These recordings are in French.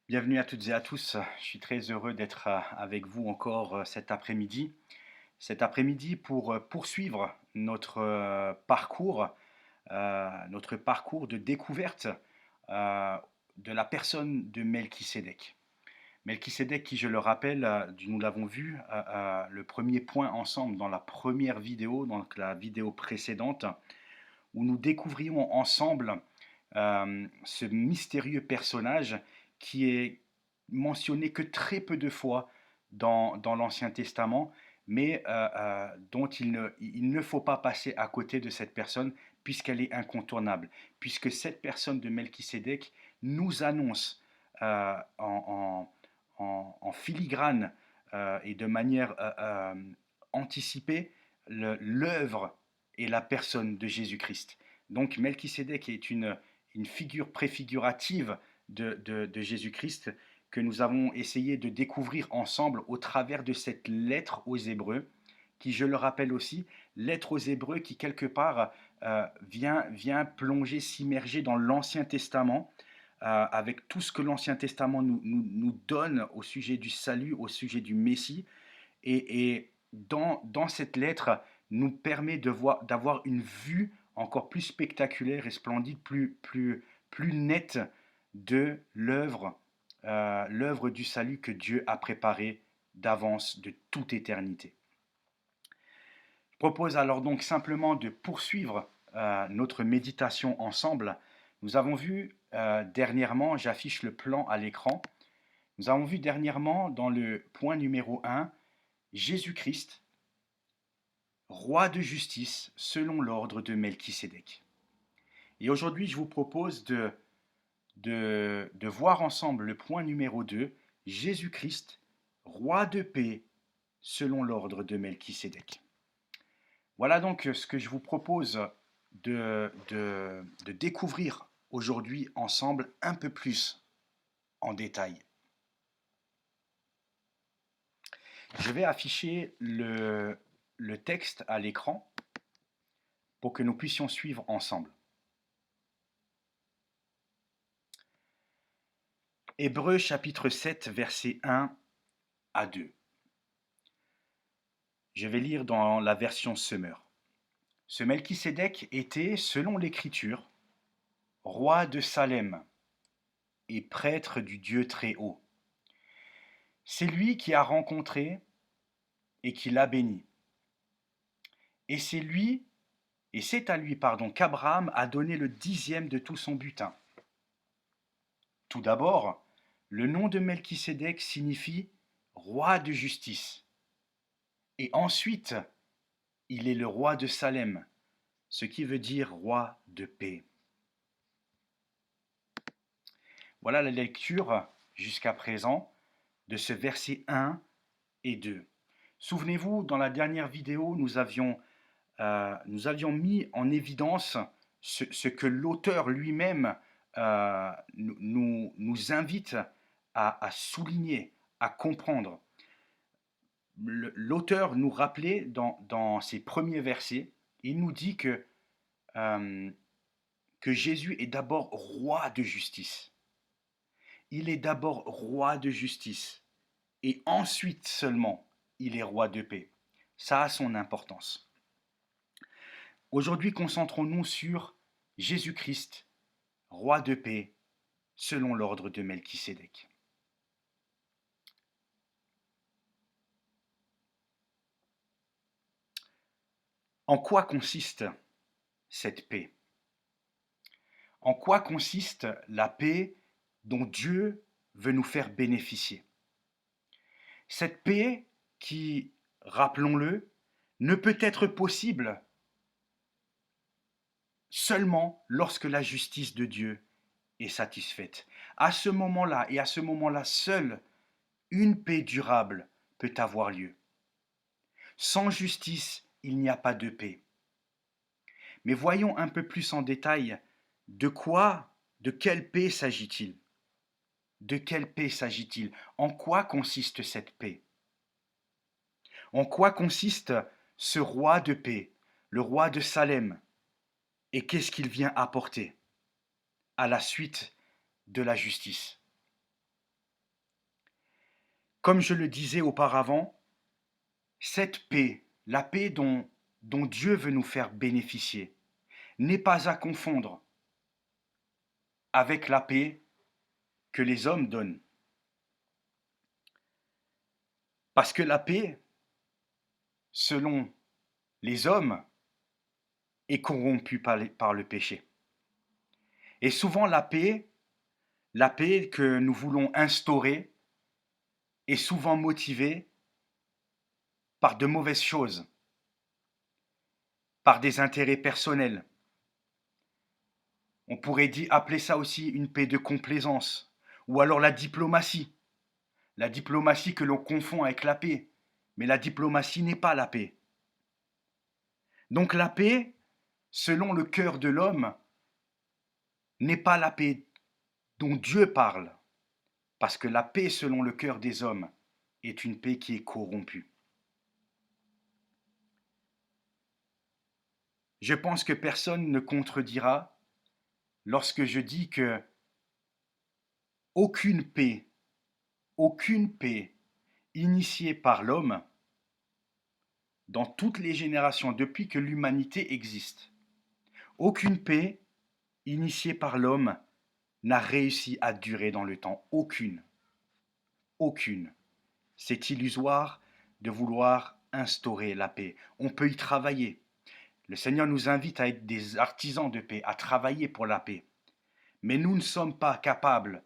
Bienvenue à toutes et à tous. Je suis très heureux d'être avec vous encore cet après-midi. Cet après-midi pour poursuivre notre parcours de découverte euh, de la personne de Melchisédek. Melchisédek qui, je le rappelle, nous l'avons vu, le premier point ensemble dans la première vidéo, donc la vidéo précédente, où nous découvrions ensemble ce mystérieux personnage qui est mentionné que très peu de fois dans l'Ancien Testament, mais dont il ne faut pas passer à côté de cette personne puisqu'elle est incontournable, puisque cette personne de Melchisédek nous annonce en filigrane et de manière anticipée l'œuvre et la personne de Jésus-Christ. Donc Melchisédek est une figure préfigurative de Jésus-Christ que nous avons essayé de découvrir ensemble au travers de cette lettre aux Hébreux, qui, je le rappelle aussi, lettre aux Hébreux qui, quelque part, vient plonger, s'immerger dans l'Ancien Testament, avec tout ce que l'Ancien Testament nous donne au sujet du salut, au sujet du Messie. Et dans cette lettre, nous permet d'avoir une vue encore plus spectaculaire et splendide, plus nette de l'œuvre du salut que Dieu a préparée d'avance, de toute éternité. Je propose alors donc simplement de poursuivre notre méditation ensemble. Nous avons vu dernièrement, j'affiche le plan à l'écran, nous avons vu dernièrement dans le point numéro 1, Jésus-Christ, roi de justice selon l'ordre de Melchisédek. Et aujourd'hui, je vous propose de voir ensemble le point numéro 2, Jésus-Christ, roi de paix selon l'ordre de Melchisédek. Voilà donc ce que je vous propose de découvrir aujourd'hui ensemble un peu plus en détail. Je vais afficher le texte à l'écran pour que nous puissions suivre ensemble. Hébreux chapitre 7, versets 1 à 2. Je vais lire dans la version Semeur. Ce Melchisédek était, selon l'Écriture, roi de Salem et prêtre du Dieu Très-Haut. C'est lui qui a rencontré et qui l'a béni. Et c'est à lui, qu'Abraham a donné le 10e de tout son butin. Tout d'abord, le nom de Melchisédek signifie roi de justice. Et ensuite, il est le roi de Salem, ce qui veut dire roi de paix. Voilà la lecture jusqu'à présent de ce verset 1 et 2. Souvenez-vous, dans la dernière vidéo, nous avions mis en évidence ce que l'auteur lui-même nous invite à souligner, à comprendre. L'auteur nous rappelait dans ses premiers versets, il nous dit euh, que Jésus est d'abord roi de justice. Il est d'abord roi de justice et ensuite seulement il est roi de paix. Ça a son importance. Aujourd'hui, concentrons-nous sur Jésus-Christ, roi de paix, selon l'ordre de Melchisédek. En quoi consiste cette paix? En quoi consiste la paix dont Dieu veut nous faire bénéficier? Cette paix qui, rappelons-le, ne peut être possible seulement lorsque la justice de Dieu est satisfaite. À ce moment-là, et à ce moment-là seul, une paix durable peut avoir lieu. Sans justice, il n'y a pas de paix. Mais voyons un peu plus en détail de quelle paix s'agit-il? De quelle paix s'agit-il? En quoi consiste cette paix? En quoi consiste ce roi de paix, le roi de Salem? Et qu'est-ce qu'il vient apporter à la suite de la justice? Comme je le disais auparavant, cette paix, la paix dont Dieu veut nous faire bénéficier, n'est pas à confondre avec la paix que les hommes donnent. Parce que la paix, selon les hommes, est corrompue par le péché. Et souvent la paix que nous voulons instaurer est souvent motivée par de mauvaises choses, par des intérêts personnels. On pourrait appeler ça aussi une paix de complaisance, ou alors la diplomatie que l'on confond avec la paix, mais la diplomatie n'est pas la paix. Donc la paix, selon le cœur de l'homme, n'est pas la paix dont Dieu parle, parce que la paix selon le cœur des hommes est une paix qui est corrompue. Je pense que personne ne contredira lorsque je dis que aucune paix initiée par l'homme, dans toutes les générations depuis que l'humanité existe, aucune paix initiée par l'homme n'a réussi à durer dans le temps. Aucune. Aucune. C'est illusoire de vouloir instaurer la paix. On peut y travailler. Le Seigneur nous invite à être des artisans de paix, à travailler pour la paix. Mais nous ne sommes pas capables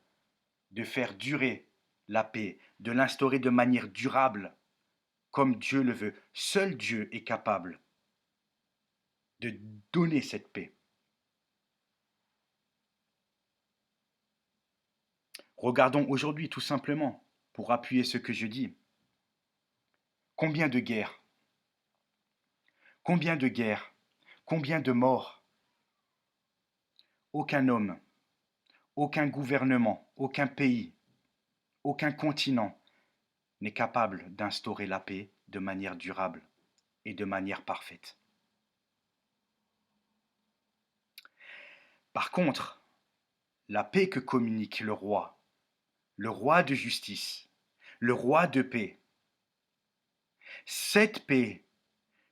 de faire durer la paix, de l'instaurer de manière durable, comme Dieu le veut. Seul Dieu est capable de donner cette paix. Regardons aujourd'hui tout simplement, pour appuyer ce que je dis. Combien de guerres? Combien de guerres? Combien de morts? Aucun homme, aucun gouvernement, aucun pays, aucun continent n'est capable d'instaurer la paix de manière durable et de manière parfaite. Par contre, la paix que communique le roi de justice, le roi de paix, cette paix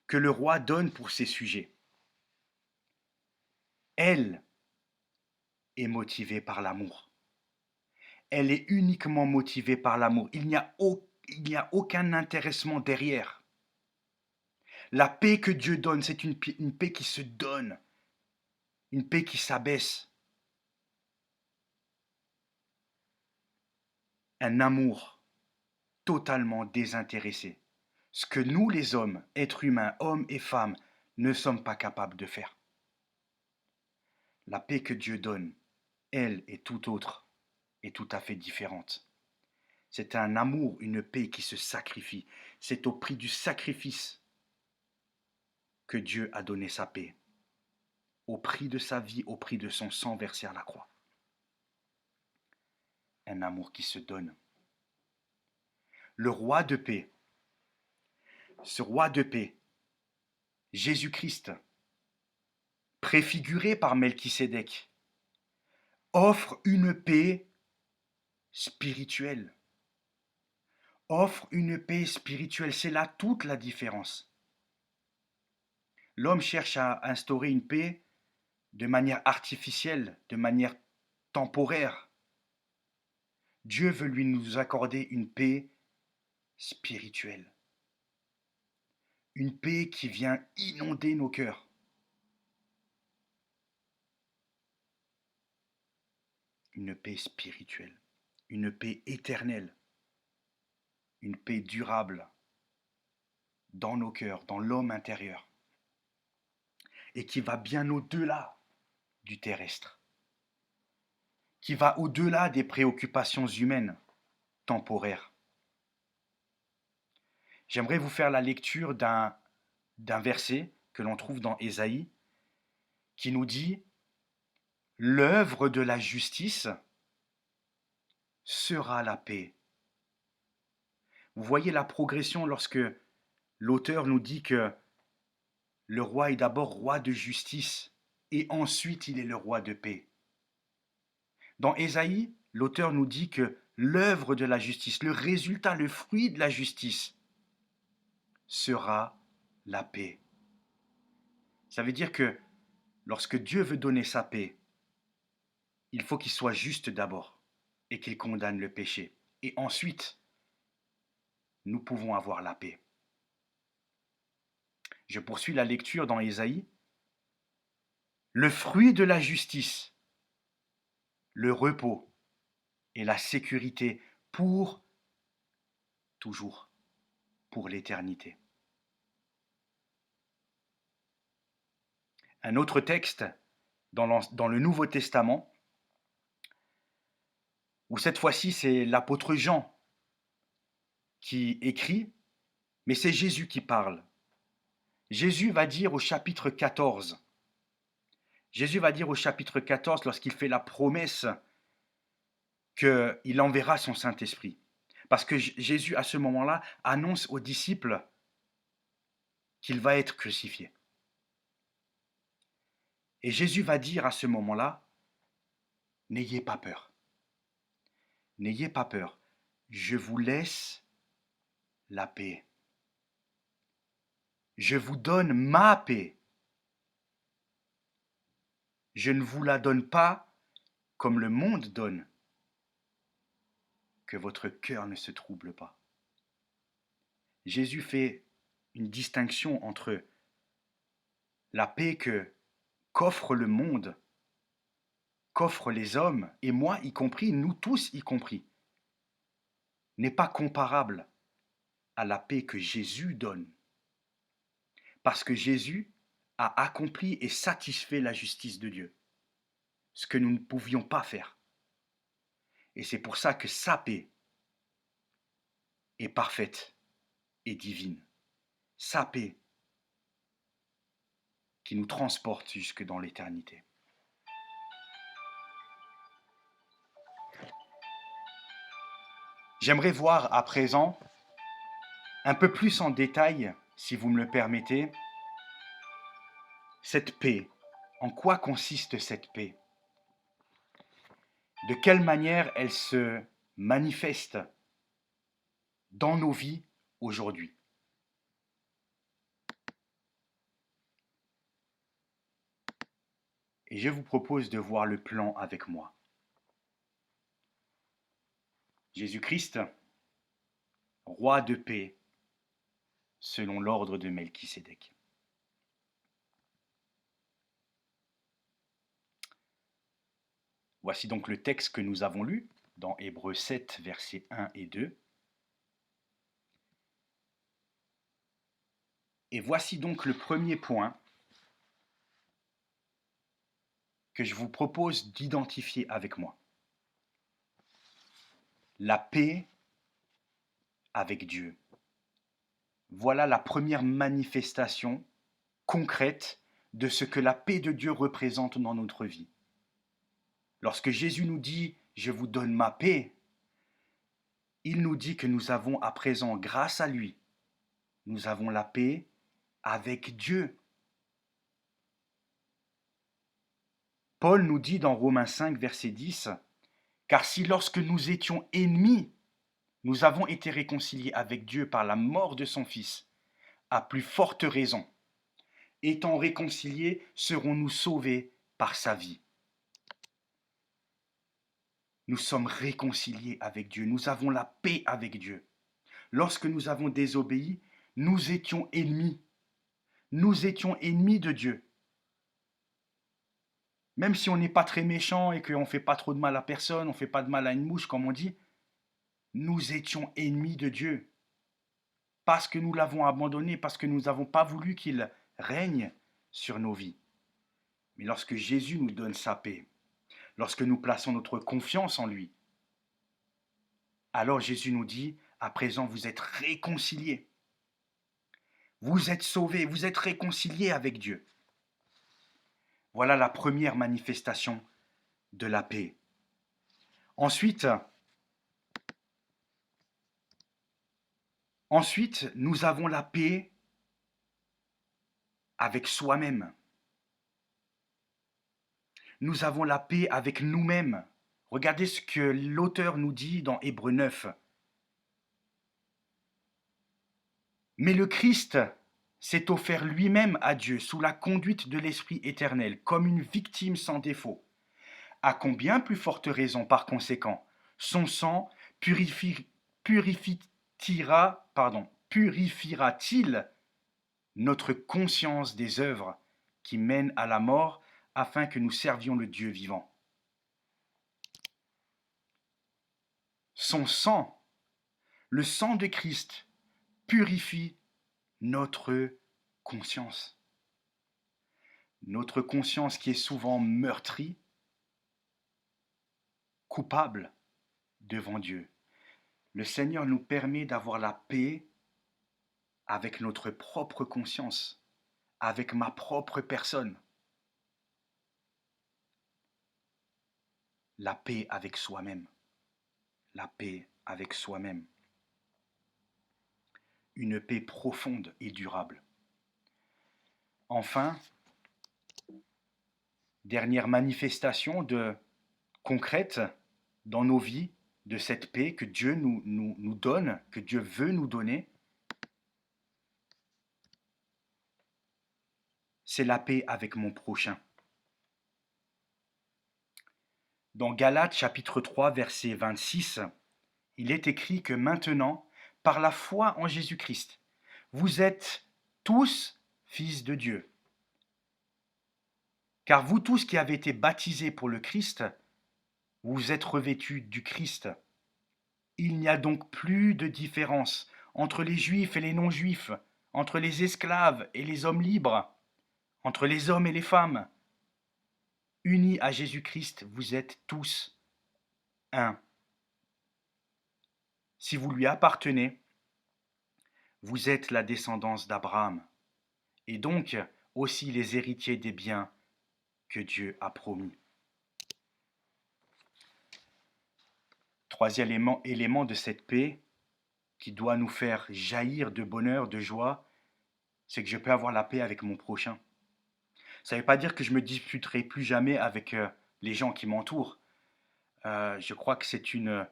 que le roi donne pour ses sujets, elle est motivée par l'amour. Elle est uniquement motivée par l'amour. Il n'y a aucun intéressement derrière. La paix que Dieu donne, c'est une paix qui se donne, une paix qui s'abaisse. Un amour totalement désintéressé. Ce que nous, les hommes, êtres humains, hommes et femmes, ne sommes pas capables de faire. La paix que Dieu donne, elle est tout autre et tout à fait différente. C'est un amour, une paix qui se sacrifie. C'est au prix du sacrifice que Dieu a donné sa paix. Au prix de sa vie, au prix de son sang versé à la croix. Un amour qui se donne. Le roi de paix, ce roi de paix, Jésus-Christ, préfiguré par Melchisédek, offre une paix spirituelle. Offre une paix spirituelle, c'est là toute la différence. L'homme cherche à instaurer une paix de manière artificielle, de manière temporaire. Dieu veut nous accorder une paix spirituelle. Une paix qui vient inonder nos cœurs. Une paix spirituelle, une paix éternelle, une paix durable dans nos cœurs, dans l'homme intérieur, et qui va bien au-delà du terrestre, qui va au-delà des préoccupations humaines temporaires. J'aimerais vous faire la lecture d'un verset que l'on trouve dans Ésaïe, qui nous dit « L'œuvre de la justice sera la paix ». Vous voyez la progression lorsque l'auteur nous dit que le roi est d'abord roi de justice et ensuite il est le roi de paix. Dans Ésaïe, l'auteur nous dit que l'œuvre de la justice, le résultat, le fruit de la justice sera la paix. Ça veut dire que lorsque Dieu veut donner sa paix, il faut qu'il soit juste d'abord et qu'il condamne le péché. Et ensuite, nous pouvons avoir la paix. Je poursuis la lecture dans Ésaïe. Le fruit de la justice, le repos et la sécurité pour toujours, pour l'éternité. Un autre texte dans le Nouveau Testament, où cette fois-ci c'est l'apôtre Jean qui écrit, mais c'est Jésus qui parle. Jésus va dire au chapitre 14, lorsqu'il fait la promesse qu'il enverra son Saint-Esprit. Parce que Jésus, à ce moment-là, annonce aux disciples qu'il va être crucifié. Et Jésus va dire à ce moment-là, n'ayez pas peur. N'ayez pas peur. Je vous laisse la paix. Je vous donne ma paix. Je ne vous la donne pas comme le monde donne. Que votre cœur ne se trouble pas. Jésus fait une distinction entre la paix qu'offre le monde, qu'offrent les hommes, et moi y compris, nous tous y compris, n'est pas comparable à la paix que Jésus donne. Parce que Jésus a accompli et satisfait la justice de Dieu, ce que nous ne pouvions pas faire. Et c'est pour ça que sa paix est parfaite et divine. Sa paix qui nous transporte jusque dans l'éternité. J'aimerais voir à présent, un peu plus en détail, si vous me le permettez, cette paix. En quoi consiste cette paix? De quelle manière elle se manifeste dans nos vies aujourd'hui? Et je vous propose de voir le plan avec moi. Jésus-Christ, roi de paix, selon l'ordre de Melchisédek. Voici donc le texte que nous avons lu dans Hébreux 7, versets 1 et 2. Et voici donc le premier point que je vous propose d'identifier avec moi. La paix avec Dieu. Voilà la première manifestation concrète de ce que la paix de Dieu représente dans notre vie. Lorsque Jésus nous dit « Je vous donne ma paix », il nous dit que nous avons à présent, grâce à lui, nous avons la paix avec Dieu. Paul nous dit dans Romains 5, verset 10, « Car si lorsque nous étions ennemis, nous avons été réconciliés avec Dieu par la mort de son Fils, à plus forte raison, étant réconciliés, serons-nous sauvés par sa vie. » Nous sommes réconciliés avec Dieu, nous avons la paix avec Dieu. Lorsque nous avons désobéi, nous étions ennemis. Nous étions ennemis de Dieu. Même si on n'est pas très méchant et qu'on ne fait pas trop de mal à personne, on ne fait pas de mal à une mouche, comme on dit, nous étions ennemis de Dieu. Parce que nous l'avons abandonné, parce que nous n'avons pas voulu qu'il règne sur nos vies. Mais lorsque Jésus nous donne sa paix, lorsque nous plaçons notre confiance en lui, alors Jésus nous dit, à présent vous êtes réconciliés. Vous êtes sauvés, vous êtes réconciliés avec Dieu. Voilà la première manifestation de la paix. Ensuite, nous avons la paix avec soi-même. Nous avons la paix avec nous-mêmes. Regardez ce que l'auteur nous dit dans Hébreux 9. Mais le Christ s'est offert lui-même à Dieu sous la conduite de l'Esprit éternel, comme une victime sans défaut. À combien plus forte raison, par conséquent, son sang purifiera-t-il notre conscience des œuvres qui mènent à la mort, afin que nous servions le Dieu vivant. Son sang, le sang de Christ, purifie notre conscience. Notre conscience qui est souvent meurtrie, coupable devant Dieu. Le Seigneur nous permet d'avoir la paix avec notre propre conscience, avec ma propre personne. La paix avec soi-même. La paix avec soi-même. Une paix profonde et durable. Enfin, dernière manifestation concrète dans nos vies de cette paix que Dieu nous donne, que Dieu veut nous donner, c'est la paix avec mon prochain. Dans Galates chapitre 3 verset 26, il est écrit que maintenant, par la foi en Jésus-Christ, vous êtes tous fils de Dieu. Car vous tous qui avez été baptisés pour le Christ, vous êtes revêtus du Christ. Il n'y a donc plus de différence entre les Juifs et les non-Juifs, entre les esclaves et les hommes libres, entre les hommes et les femmes. Unis à Jésus-Christ, vous êtes tous un. Si vous lui appartenez, vous êtes la descendance d'Abraham, et donc aussi les héritiers des biens que Dieu a promis. Troisième élément de cette paix qui doit nous faire jaillir de bonheur, de joie, c'est que je peux avoir la paix avec mon prochain. Ça ne veut pas dire que je me disputerai plus jamais avec les gens qui m'entourent. Je crois que c'est une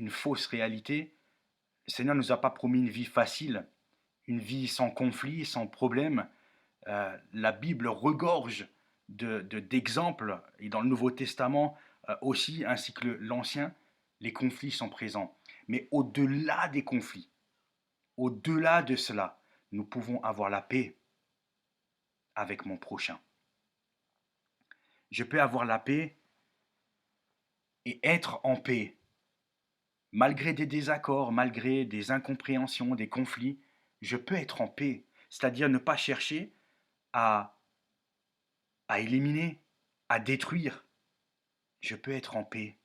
fausse réalité. Le Seigneur ne nous a pas promis une vie facile, une vie sans conflit, sans problème. La Bible regorge d'exemples, et dans le Nouveau Testament aussi, ainsi que l'Ancien, les conflits sont présents. Mais au-delà des conflits, au-delà de cela, nous pouvons avoir la paix avec mon prochain. Je peux avoir la paix et être en paix, malgré des désaccords, malgré des incompréhensions, des conflits. Je peux être en paix, c'est-à-dire ne pas chercher à éliminer, à détruire. Je peux être en paix.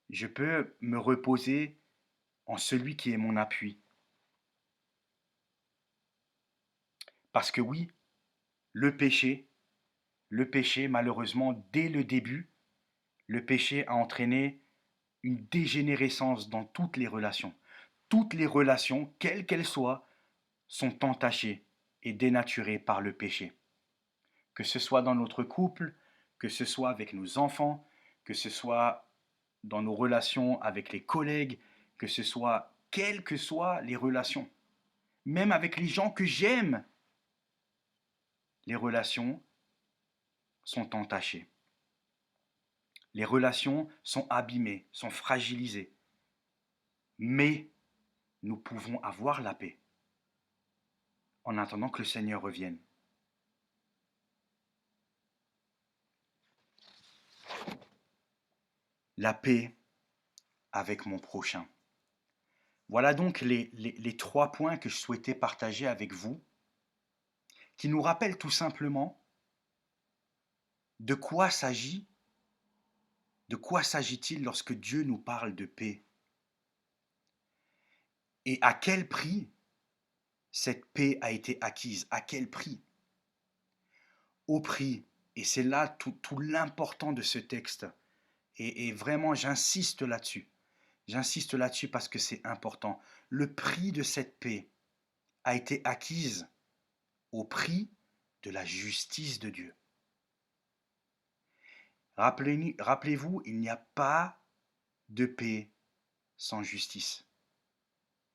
Je peux me reposer en celui qui est mon appui. Parce que oui, le péché, malheureusement, dès le début, le péché a entraîné une dégénérescence dans toutes les relations. Toutes les relations, quelles qu'elles soient, sont entachées et dénaturées par le péché. Que ce soit dans notre couple, que ce soit avec nos enfants, que ce soit dans nos relations avec les collègues, que ce soit quelles que soient les relations. Même avec les gens que j'aime, les relations sont entachées. Les relations sont abîmées, sont fragilisées. Mais nous pouvons avoir la paix en attendant que le Seigneur revienne. La paix avec mon prochain. Voilà donc les 3 points que je souhaitais partager avec vous, qui nous rappellent tout simplement de quoi s'agit-il lorsque Dieu nous parle de paix, et à quel prix cette paix a été acquise, à quel prix? Au prix, et c'est là tout l'important de ce texte, et vraiment j'insiste là-dessus parce que c'est important. Le prix de cette paix a été acquise au prix de la justice de Dieu. Rappelez-vous, il n'y a pas de paix sans justice,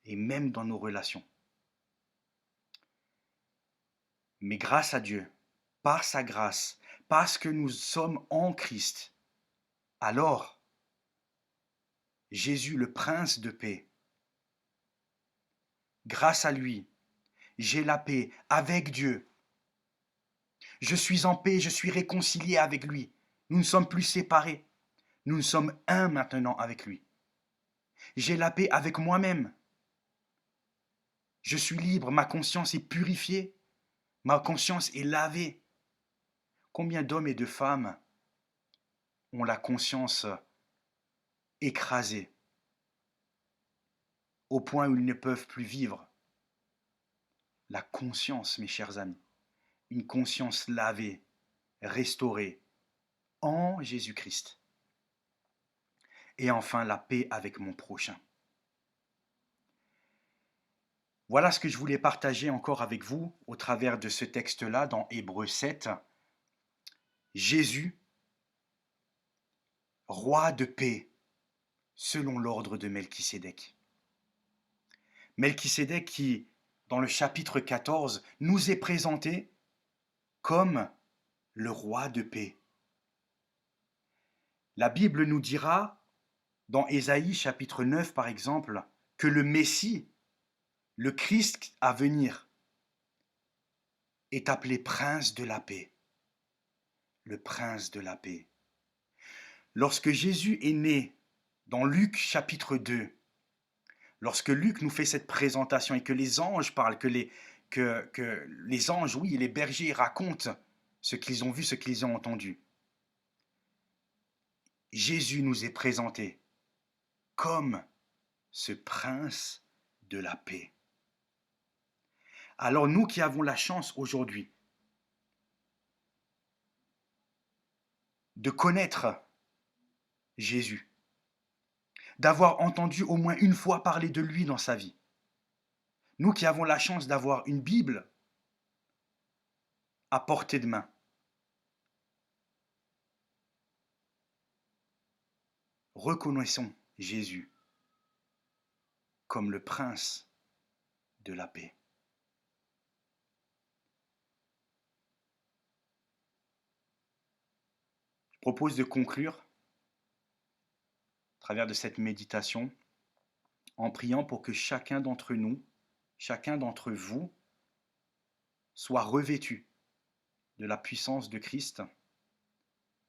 et même dans nos relations. Mais grâce à Dieu, par sa grâce, parce que nous sommes en Christ, alors Jésus, le Prince de paix, grâce à lui, j'ai la paix avec Dieu. Je suis en paix, je suis réconcilié avec lui. Nous ne sommes plus séparés. Nous sommes un maintenant avec lui. J'ai la paix avec moi-même. Je suis libre, ma conscience est purifiée, ma conscience est lavée. Combien d'hommes et de femmes ont la conscience écrasée au point où ils ne peuvent plus vivre? La conscience, mes chers amis, une conscience lavée, restaurée en Jésus-Christ. Et enfin, la paix avec mon prochain. Voilà ce que je voulais partager encore avec vous au travers de ce texte-là dans Hébreux 7. Jésus, roi de paix, selon l'ordre de Melchisédek. Melchisédek qui, dans le chapitre 14, nous est présenté comme le roi de paix. La Bible nous dira, dans Ésaïe chapitre 9 par exemple, que le Messie, le Christ à venir, est appelé prince de la paix. Le prince de la paix. Lorsque Jésus est né, dans Luc chapitre 2, lorsque Luc nous fait cette présentation et que les anges parlent, que les anges, oui, et les bergers racontent ce qu'ils ont vu, ce qu'ils ont entendu, Jésus nous est présenté comme ce prince de la paix. Alors nous qui avons la chance aujourd'hui de connaître Jésus, d'avoir entendu au moins une fois parler de lui dans sa vie, nous qui avons la chance d'avoir une Bible à portée de main, reconnaissons Jésus comme le prince de la paix. Je propose de conclure à travers de cette méditation en priant pour que chacun d'entre nous, chacun d'entre vous, soit revêtu de la puissance de Christ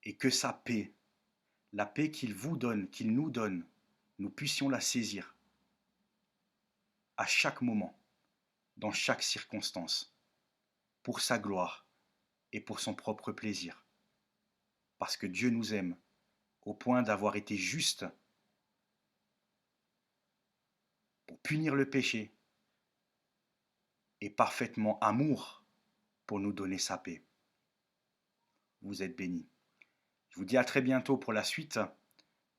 et que sa paix, la paix qu'il vous donne, qu'il nous donne, nous puissions la saisir à chaque moment, dans chaque circonstance, pour sa gloire et pour son propre plaisir. Parce que Dieu nous aime au point d'avoir été juste pour punir le péché et parfaitement amour pour nous donner sa paix. Vous êtes bénis. Je vous dis à très bientôt pour la suite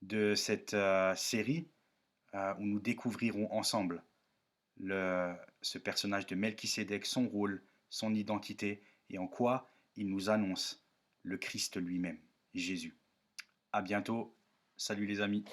de cette série où nous découvrirons ensemble ce personnage de Melchisédek, son rôle, son identité et en quoi il nous annonce le Christ lui-même, Jésus. À bientôt. Salut les amis.